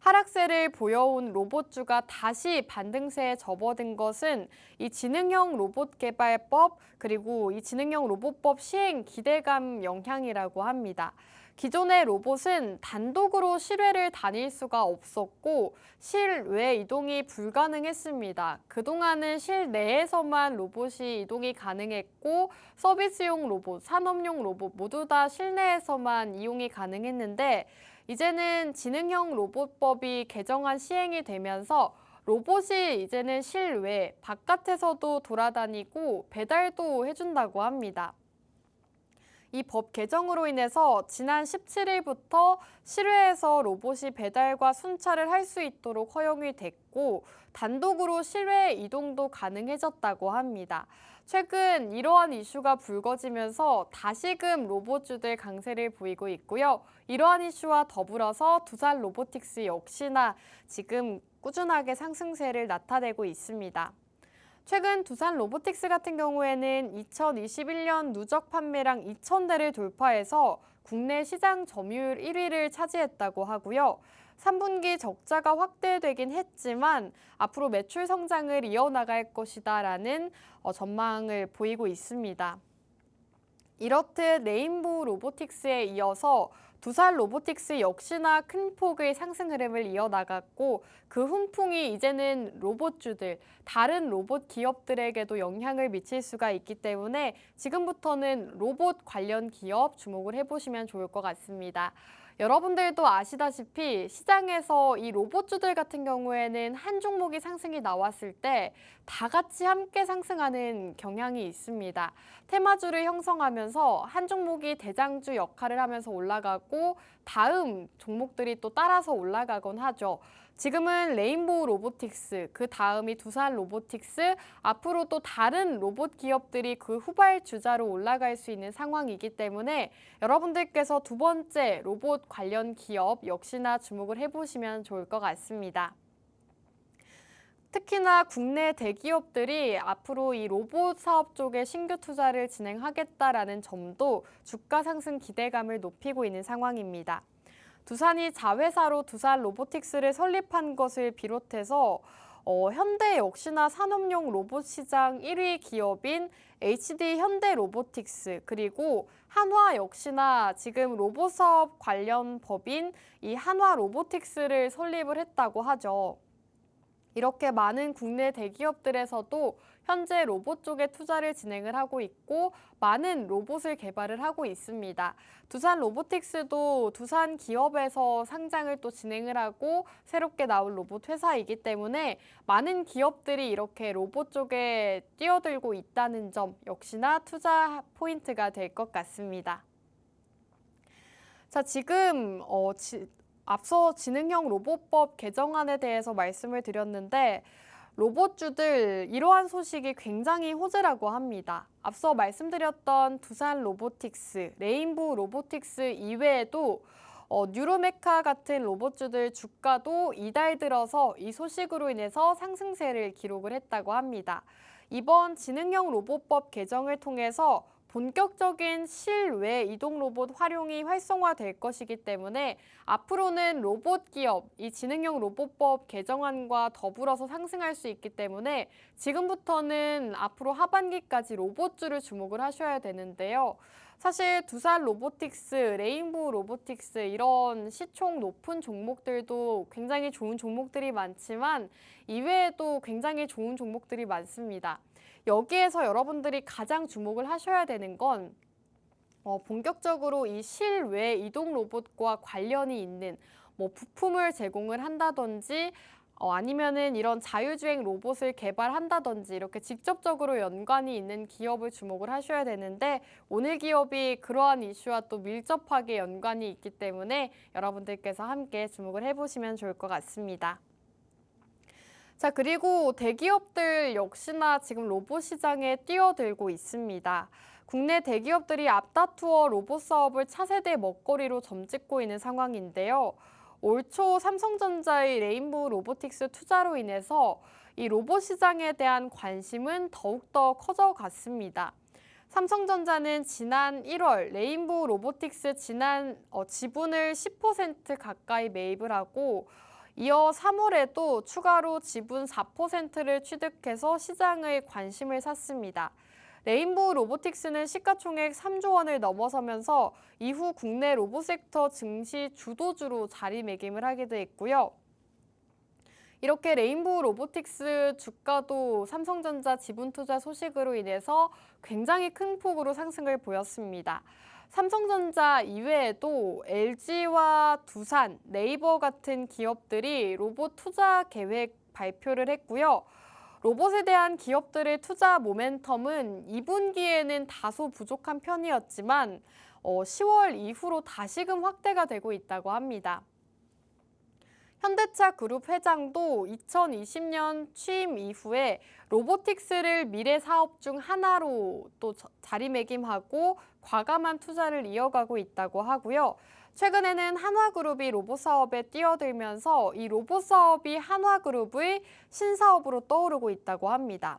하락세를 보여온 로봇주가 다시 반등세에 접어든 것은 이 지능형 로봇 개발법 그리고 이 지능형 로봇법 시행 기대감 영향이라고 합니다. 기존의 로봇은 단독으로 실외를 다닐 수가 없었고 실외 이동이 불가능했습니다. 그동안은 실내에서만 로봇이 이동이 가능했고 서비스용 로봇, 산업용 로봇 모두 다 실내에서만 이용이 가능했는데 이제는 지능형 로봇법이 개정안 시행이 되면서 로봇이 이제는 실외, 바깥에서도 돌아다니고 배달도 해준다고 합니다. 이 법 개정으로 인해서 지난 17일부터 실외에서 로봇이 배달과 순찰을 할 수 있도록 허용이 됐고 단독으로 실외 이동도 가능해졌다고 합니다. 최근 이러한 이슈가 불거지면서 다시금 로봇주들 강세를 보이고 있고요. 이러한 이슈와 더불어서 두산 로보틱스 역시나 지금 꾸준하게 상승세를 나타내고 있습니다. 최근 두산 로보틱스 같은 경우에는 2021년 누적 판매량 2,000대를 돌파해서 국내 시장 점유율 1위를 차지했다고 하고요. 3분기 적자가 확대되긴 했지만 앞으로 매출 성장을 이어나갈 것이다라는 전망을 보이고 있습니다. 이렇듯 레인보우 로보틱스에 이어서 두산 로보틱스 역시나 큰 폭의 상승 흐름을 이어나갔고 그 훈풍이 이제는 로봇주들, 다른 로봇 기업들에게도 영향을 미칠 수가 있기 때문에 지금부터는 로봇 관련 기업 주목을 해보시면 좋을 것 같습니다. 여러분들도 아시다시피 시장에서 이 로봇주들 같은 경우에는 한 종목이 상승이 나왔을 때 다 같이 함께 상승하는 경향이 있습니다. 테마주를 형성하면서 한 종목이 대장주 역할을 하면서 올라가고 다음 종목들이 또 따라서 올라가곤 하죠. 지금은 레인보우 로보틱스, 그 다음이 두산 로보틱스, 앞으로 또 다른 로봇 기업들이 그 후발 주자로 올라갈 수 있는 상황이기 때문에 여러분들께서 두 번째 로봇 관련 기업 역시나 주목을 해보시면 좋을 것 같습니다. 특히나 국내 대기업들이 앞으로 이 로봇 사업 쪽에 신규 투자를 진행하겠다라는 점도 주가 상승 기대감을 높이고 있는 상황입니다. 두산이 자회사로 두산 로보틱스를 설립한 것을 비롯해서 현대 역시나 산업용 로봇 시장 1위 기업인 HD 현대 로보틱스 그리고 한화 역시나 지금 로봇 사업 관련 법인 이 한화 로보틱스를 설립을 했다고 하죠. 이렇게 많은 국내 대기업들에서도 현재 로봇 쪽에 투자를 진행을 하고 있고 많은 로봇을 개발을 하고 있습니다. 두산 로보틱스도 두산 기업에서 상장을 또 진행을 하고 새롭게 나온 로봇 회사이기 때문에 많은 기업들이 이렇게 로봇 쪽에 뛰어들고 있다는 점 역시나 투자 포인트가 될 것 같습니다. 자, 지금 앞서 지능형 로봇법 개정안에 대해서 말씀을 드렸는데 로봇주들 이러한 소식이 굉장히 호재라고 합니다. 앞서 말씀드렸던 두산 로보틱스, 레인보우 로보틱스 이외에도 뉴로메카 같은 로봇주들 주가도 이달 들어서 이 소식으로 인해서 상승세를 기록을 했다고 합니다. 이번 지능형 로봇법 개정을 통해서 본격적인 실외 이동 로봇 활용이 활성화될 것이기 때문에 앞으로는 로봇 기업, 이 지능형 로봇법 개정안과 더불어서 상승할 수 있기 때문에 지금부터는 앞으로 하반기까지 로봇주를 주목을 하셔야 되는데요. 사실 두산 로보틱스, 레인보우 로보틱스 이런 시총 높은 종목들도 굉장히 좋은 종목들이 많지만 이외에도 굉장히 좋은 종목들이 많습니다. 여기에서 여러분들이 가장 주목을 하셔야 되는 건 본격적으로 이 실외 이동 로봇과 관련이 있는 부품을 제공을 한다든지 아니면은 이런 자율주행 로봇을 개발한다든지 이렇게 직접적으로 연관이 있는 기업을 주목을 하셔야 되는데 오늘 기업이 그러한 이슈와 또 밀접하게 연관이 있기 때문에 여러분들께서 함께 주목을 해보시면 좋을 것 같습니다. 자, 그리고 대기업들 역시나 지금 로봇 시장에 뛰어들고 있습니다. 국내 대기업들이 앞다투어 로봇 사업을 차세대 먹거리로 점찍고 있는 상황인데요. 올 초 삼성전자의 레인보우 로보틱스 투자로 인해서 이 로봇 시장에 대한 관심은 더욱더 커져갔습니다. 삼성전자는 지난 1월 레인보우 로보틱스 지분을 10% 가까이 매입을 하고 이어 3월에도 추가로 지분 4%를 취득해서 시장의 관심을 샀습니다. 레인보우 로보틱스는 시가총액 3조 원을 넘어서면서 이후 국내 로봇 섹터 증시 주도주로 자리매김을 하기도 했고요. 이렇게 레인보우 로보틱스 주가도 삼성전자 지분 투자 소식으로 인해서 굉장히 큰 폭으로 상승을 보였습니다. 삼성전자 이외에도 LG와 두산, 네이버 같은 기업들이 로봇 투자 계획 발표를 했고요. 로봇에 대한 기업들의 투자 모멘텀은 2분기에는 다소 부족한 편이었지만 10월 이후로 다시금 확대가 되고 있다고 합니다. 현대차 그룹 회장도 2020년 취임 이후에 로보틱스를 미래 사업 중 하나로 또 자리매김하고 과감한 투자를 이어가고 있다고 하고요. 최근에는 한화그룹이 로봇 사업에 뛰어들면서 이 로봇 사업이 한화그룹의 신사업으로 떠오르고 있다고 합니다.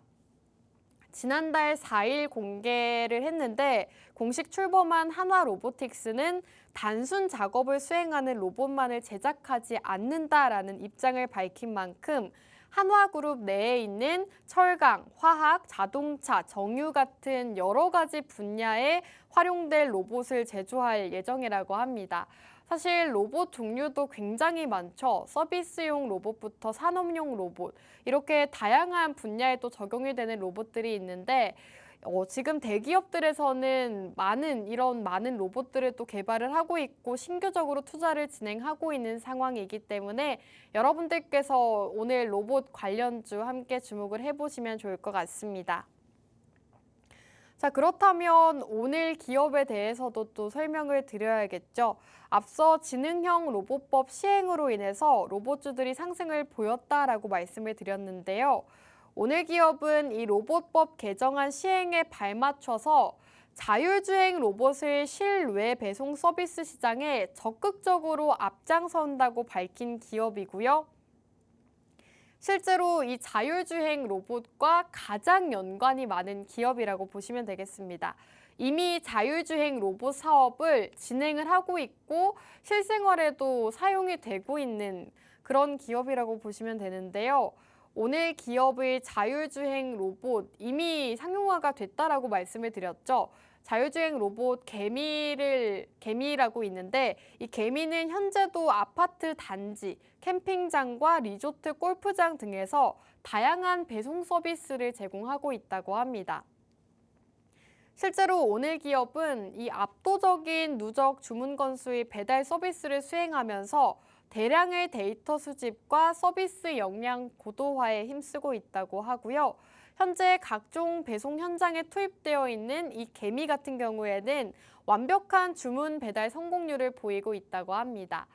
지난달 4일 공개를 했는데 공식 출범한 한화 로보틱스는 단순 작업을 수행하는 로봇만을 제작하지 않는다라는 입장을 밝힌 만큼 한화그룹 내에 있는 철강, 화학, 자동차, 정유 같은 여러 가지 분야에 활용될 로봇을 제조할 예정이라고 합니다. 사실 로봇 종류도 굉장히 많죠. 서비스용 로봇부터 산업용 로봇, 이렇게 다양한 분야에 또 적용이 되는 로봇들이 있는데 지금 대기업들에서는 많은 로봇들을 또 개발을 하고 있고 신규적으로 투자를 진행하고 있는 상황이기 때문에 여러분들께서 오늘 로봇 관련주 함께 주목을 해보시면 좋을 것 같습니다. 자, 그렇다면 오늘 기업에 대해서도 또 설명을 드려야겠죠. 앞서 지능형 로봇법 시행으로 인해서 로봇주들이 상승을 보였다라고 말씀을 드렸는데요. 오늘 기업은 이 로봇법 개정안 시행에 발맞춰서 자율주행 로봇을 실외 배송 서비스 시장에 적극적으로 앞장선다고 밝힌 기업이고요. 실제로 이 자율주행 로봇과 가장 연관이 많은 기업이라고 보시면 되겠습니다. 이미 자율주행 로봇 사업을 진행을 하고 있고 실생활에도 사용이 되고 있는 그런 기업이라고 보시면 되는데요. 오늘 기업의 자율주행 로봇 이미 상용화가 됐다라고 말씀을 드렸죠. 자율주행 로봇 개미라고 있는데 이 개미는 현재도 아파트 단지, 캠핑장과 리조트 골프장 등에서 다양한 배송 서비스를 제공하고 있다고 합니다. 실제로 오늘 기업은 이 압도적인 누적 주문 건수의 배달 서비스를 수행하면서 대량의 데이터 수집과 서비스 역량 고도화에 힘쓰고 있다고 하고요. 현재 각종 배송 현장에 투입되어 있는 이 개미 같은 경우에는 완벽한 주문 배달 성공률을 보이고 있다고 합니다.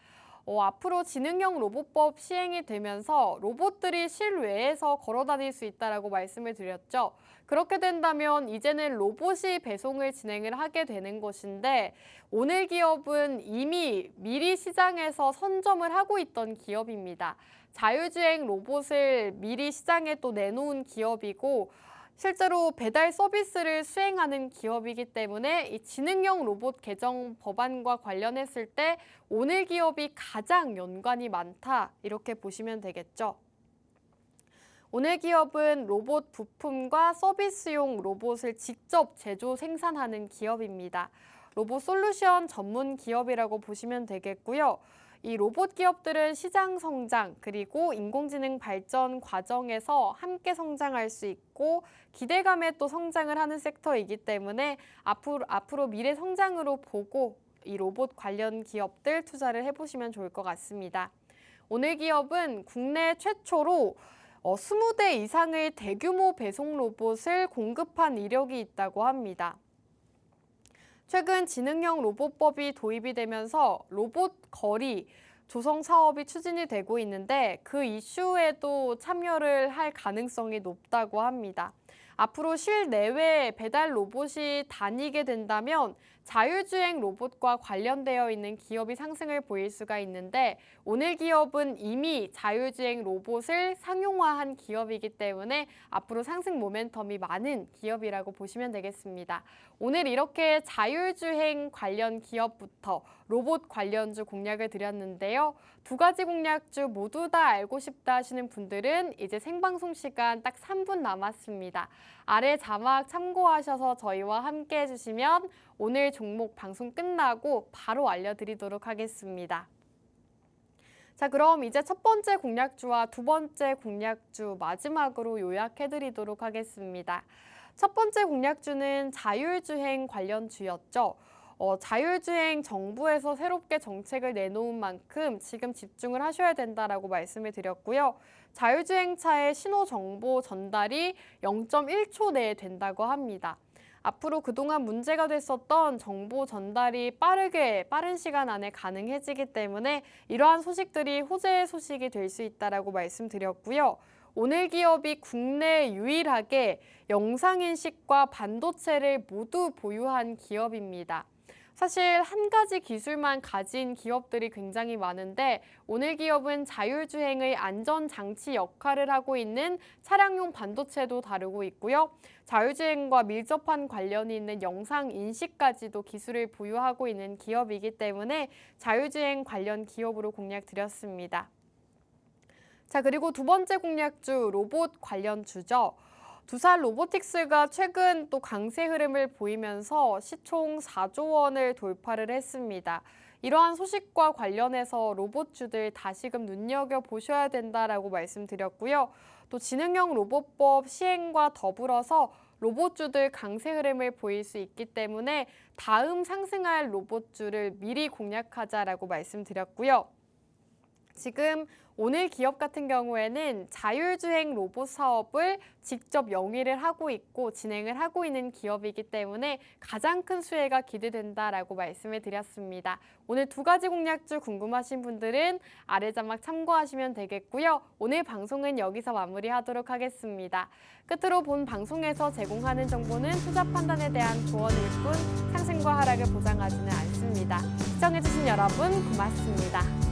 앞으로 지능형 로봇법 시행이 되면서 로봇들이 실외에서 걸어다닐 수 있다라고 말씀을 드렸죠. 그렇게 된다면 이제는 로봇이 배송을 진행을 하게 되는 것인데 오늘 기업은 이미 미리 시장에서 선점을 하고 있던 기업입니다. 자율주행 로봇을 미리 시장에 또 내놓은 기업이고 실제로 배달 서비스를 수행하는 기업이기 때문에 이 지능형 로봇 개정 법안과 관련했을 때 오늘 기업이 가장 연관이 많다, 이렇게 보시면 되겠죠. 오늘 기업은 로봇 부품과 서비스용 로봇을 직접 제조 생산하는 기업입니다. 로봇 솔루션 전문 기업이라고 보시면 되겠고요. 이 로봇 기업들은 시장 성장 그리고 인공지능 발전 과정에서 함께 성장할 수 있고 기대감에 또 성장을 하는 섹터이기 때문에 앞으로 미래 성장으로 보고 이 로봇 관련 기업들 투자를 해보시면 좋을 것 같습니다. 오늘 기업은 국내 최초로 20대 이상의 대규모 배송 로봇을 공급한 이력이 있다고 합니다. 최근 지능형 로봇법이 도입이 되면서 로봇 거리 조성 사업이 추진이 되고 있는데 그 이슈에도 참여를 할 가능성이 높다고 합니다. 앞으로 실내외 배달 로봇이 다니게 된다면 자율주행 로봇과 관련되어 있는 기업이 상승을 보일 수가 있는데 오늘 기업은 이미 자율주행 로봇을 상용화한 기업이기 때문에 앞으로 상승 모멘텀이 많은 기업이라고 보시면 되겠습니다. 오늘 이렇게 자율주행 관련 기업부터 로봇 관련주 공략을 드렸는데요. 두 가지 공략주 모두 다 알고 싶다 하시는 분들은 이제 생방송 시간 딱 3분 남았습니다. 아래 자막 참고하셔서 저희와 함께 해주시면 오늘 종목 방송 끝나고 바로 알려드리도록 하겠습니다. 자, 그럼 이제 첫 번째 공략주와 두 번째 공략주 마지막으로 요약해드리도록 하겠습니다. 첫 번째 공략주는 자율주행 관련주였죠. 자율주행 정부에서 새롭게 정책을 내놓은 만큼 지금 집중을 하셔야 된다라고 말씀을 드렸고요. 자율주행차의 신호 정보 전달이 0.1초 내에 된다고 합니다. 앞으로 그동안 문제가 됐었던 정보 전달이 빠른 시간 안에 가능해지기 때문에 이러한 소식들이 호재의 소식이 될 수 있다라고 말씀드렸고요. 오늘 기업이 국내 유일하게 영상인식과 반도체를 모두 보유한 기업입니다. 사실 한 가지 기술만 가진 기업들이 굉장히 많은데 오늘 기업은 자율주행의 안전장치 역할을 하고 있는 차량용 반도체도 다루고 있고요. 자율주행과 밀접한 관련이 있는 영상인식까지도 기술을 보유하고 있는 기업이기 때문에 자율주행 관련 기업으로 공략드렸습니다. 자, 그리고 두 번째 공략주 로봇 관련주죠. 두산 로보틱스가 최근 또 강세 흐름을 보이면서 시총 4조 원을 돌파를 했습니다. 이러한 소식과 관련해서 로봇주들 다시금 눈여겨보셔야 된다라고 말씀드렸고요. 또 지능형 로봇법 시행과 더불어서 로봇주들 강세 흐름을 보일 수 있기 때문에 다음 상승할 로봇주를 미리 공략하자라고 말씀드렸고요. 지금 오늘 기업 같은 경우에는 자율주행 로봇 사업을 직접 영위를 하고 있고 진행을 하고 있는 기업이기 때문에 가장 큰 수혜가 기대된다라고 말씀을 드렸습니다. 오늘 두 가지 공략주 궁금하신 분들은 아래 자막 참고하시면 되겠고요. 오늘 방송은 여기서 마무리하도록 하겠습니다. 끝으로 본 방송에서 제공하는 정보는 투자 판단에 대한 조언일 뿐 상승과 하락을 보장하지는 않습니다. 시청해주신 여러분 고맙습니다.